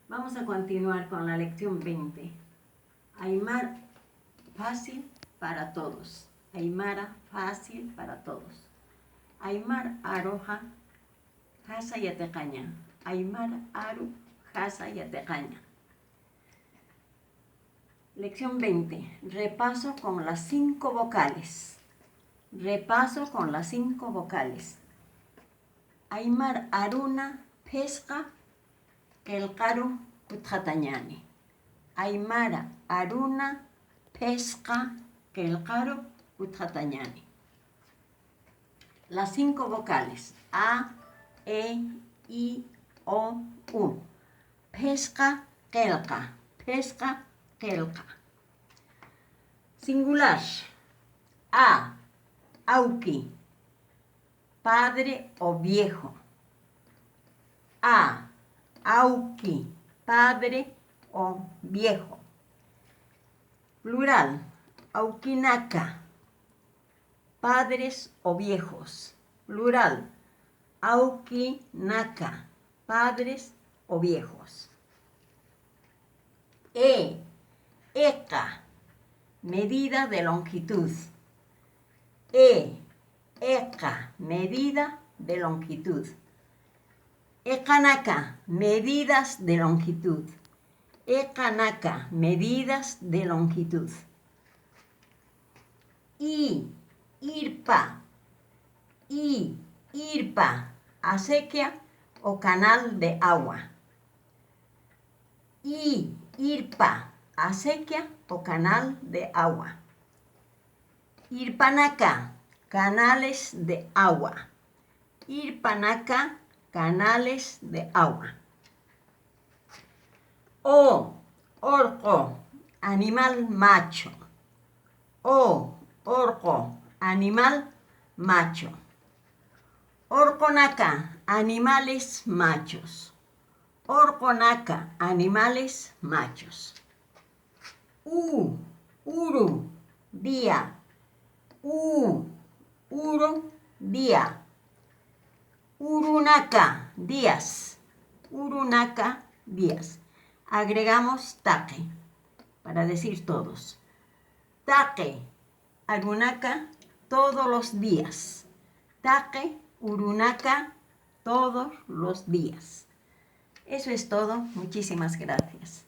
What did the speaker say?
Vamos a continuar con la lección 20. Aymara, fácil para todos. Aymara, fácil para todos. Aymar aroja, jasa yatecaña. Aymar aru, jasa yatecaña. Lección 20. Repaso con las 5 vocales. Repaso con las 5 vocales. Aymar aruna pesca kelkaru kutjatañani. Aymara aruna pesca kelkaru kutjatañani. Las 5 vocales. A, E, I, O, U. Pesca kelka. Pesca kelka. Singular. A, auki. Padre o viejo. A, auki, padre o viejo. Plural, aukinaka, padres o viejos. Plural, aukinaka, padres o viejos. E, eka, medida de longitud. E, eka, medida de longitud. Ekanaka, medidas de longitud. Ekanaka, medidas de longitud. I, irpa. I, irpa, acequia o canal de agua. I, irpa, acequia o canal de agua. Irpanaka, canales de agua. Irpanaka, canales de agua. O, orco, animal macho. O, orco, animal macho. Orconaka, animales machos. Orconaka, animales machos. U, uru, día. U, uru, día. Urunaka, días. Urunaka, días. Agregamos take para decir todos. Take, arunaka, todos los días. Take, urunaka, todos los días. Eso es todo. Muchísimas gracias.